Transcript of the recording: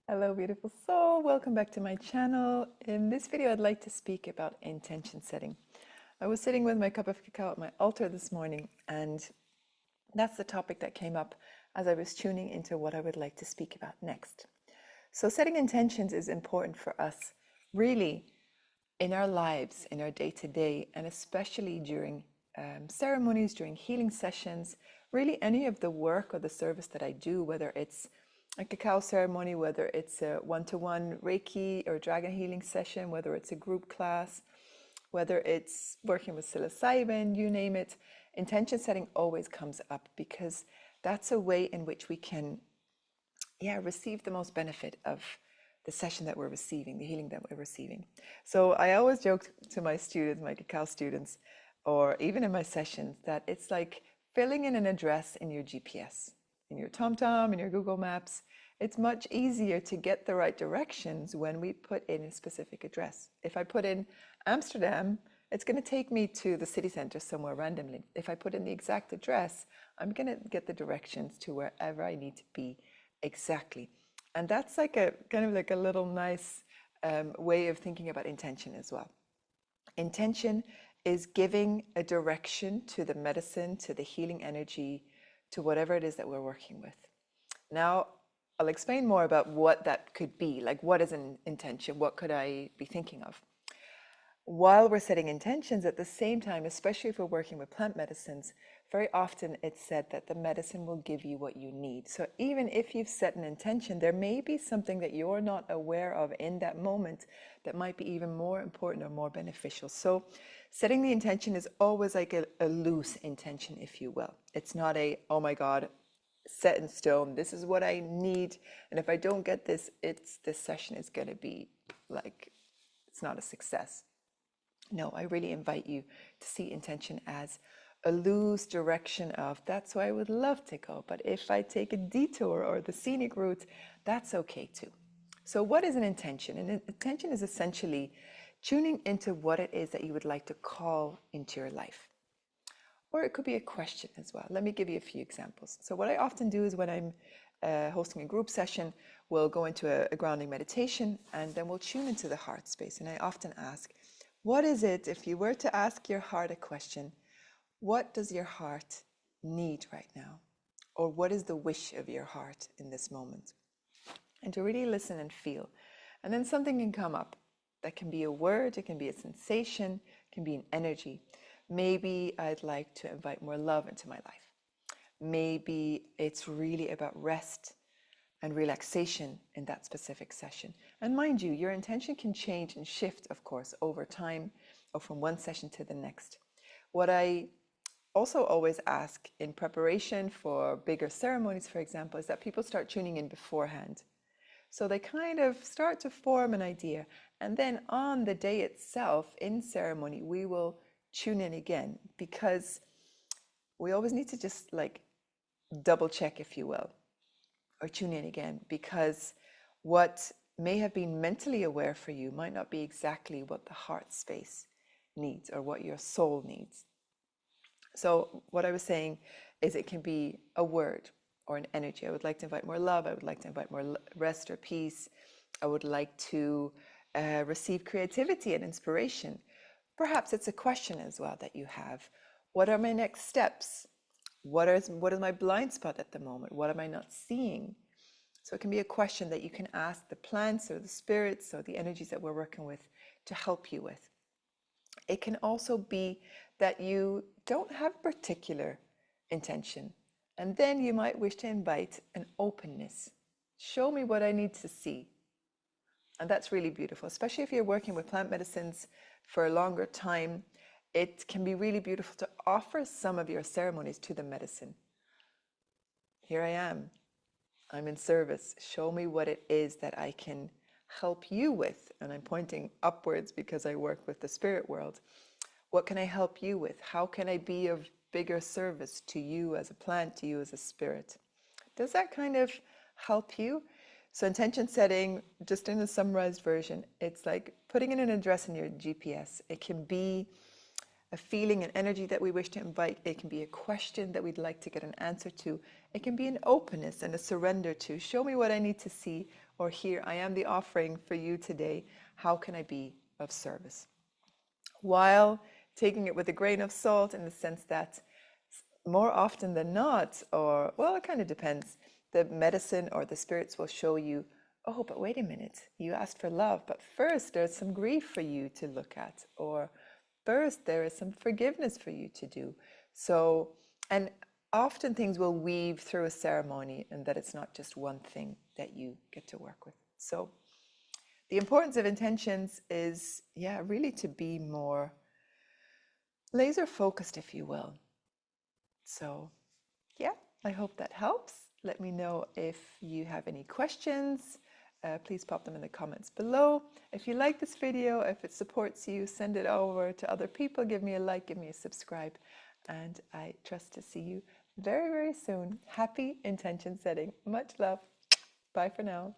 Hello, beautiful soul. Welcome back to my channel. In this video, I'd like to speak about intention setting. I was sitting with my cup of cacao at my altar this morning, and that's the topic that came up as I was tuning into what I would like to speak about next. So, setting intentions is important for us, really, in our lives, in our day to day, and especially during ceremonies, during healing sessions, really any of the work or the service that I do, whether it's a cacao ceremony, whether it's a one-to-one Reiki or dragon healing session, whether it's a group class, whether it's working with psilocybin, you name it, intention setting always comes up because that's a way in which we can, receive the most benefit of the session that we're receiving, the healing that we're receiving. So I always joke to my students, my cacao students, or even in my sessions, that it's like filling in an address in your GPS, in your TomTom, in your Google Maps. It's much easier to get the right directions when we put in a specific address. If I put in Amsterdam, it's going to take me to the city center somewhere randomly. If I put in the exact address, I'm going to get the directions to wherever I need to be exactly. And that's like a kind of like a little nice way of thinking about intention as well. Intention is giving a direction to the medicine, to the healing energy, to whatever it is that we're working with. Now, I'll explain more about what that could be. Like, what is an intention? What could I be thinking of? While we're setting intentions at the same time, especially if we're working with plant medicines, very often it's said that the medicine will give you what you need. So even if you've set an intention, there may be something that you're not aware of in that moment that might be even more important or more beneficial. So setting the intention is always like a loose intention, if you will. It's not a, oh my God, set in stone, this is what I need. And if I don't get this, this session is going to be like, it's not a success. No, I really invite you to see intention as a loose direction of that's where I would love to go. But if I take a detour or the scenic route, that's okay too. So, what is an intention? An intention is essentially tuning into what it is that you would like to call into your life. Or it could be a question as well. Let me give you a few examples. So, what I often do is when I'm hosting a group session, we'll go into a grounding meditation and then we'll tune into the heart space. And I often ask, what is it, if you were to ask your heart a question, what does your heart need right now? Or what is the wish of your heart in this moment? And to really listen and feel. And then something can come up. That can be a word, it can be a sensation, it can be an energy. Maybe I'd like to invite more love into my life. Maybe it's really about rest and relaxation in that specific session. And mind you, your intention can change and shift, of course, over time or from one session to the next. What I also always ask in preparation for bigger ceremonies, for example, is that people start tuning in beforehand. So they kind of start to form an idea. And then on the day itself, in ceremony, we will tune in again because we always need to just like double check, if you will, or tune in again, because what may have been mentally aware for you might not be exactly what the heart space needs or what your soul needs. So what I was saying is it can be a word or an energy. I would like to invite more love. I would like to invite more rest or peace. I would like to receive creativity and inspiration. Perhaps it's a question as well that you have. What are my next steps? What is my blind spot at the moment? What am I not seeing? So it can be a question that you can ask the plants or the spirits or the energies that we're working with to help you with. It can also be that you don't have particular intention, and then you might wish to invite an openness. Show me what I need to see. And that's really beautiful, especially if you're working with plant medicines for a longer time. It can be really beautiful to offer some of your ceremonies to the medicine. Here I am. I'm in service. Show me what it is that I can help you with. And I'm pointing upwards because I work with the spirit world. What can I help you with? How can I be of bigger service to you as a plant, to you as a spirit? Does that kind of help you? So intention setting, just in a summarized version, it's like putting in an address in your GPS. It can be a feeling, an energy that we wish to invite. It can be a question that we'd like to get an answer to. It can be an openness and a surrender to, show me what I need to see, or here, I am the offering for you today. How can I be of service? While taking it with a grain of salt, in the sense that more often than not, or well, it kind of depends, the medicine or the spirits will show you, oh, but wait a minute, you asked for love, but first there's some grief for you to look at, or first there is some forgiveness for you to do. So, and often things will weave through a ceremony, and that it's not just one thing that you get to work with. So the importance of intentions is, yeah, really to be more laser focused, if you will. So, yeah, I hope that helps. Let me know if you have any questions. Please pop them in the comments below. If you like this video, if it supports you, send it over to other people. Give me a like, give me a subscribe. And I trust to see you very, very soon. Happy intention setting. Much love. Bye for now.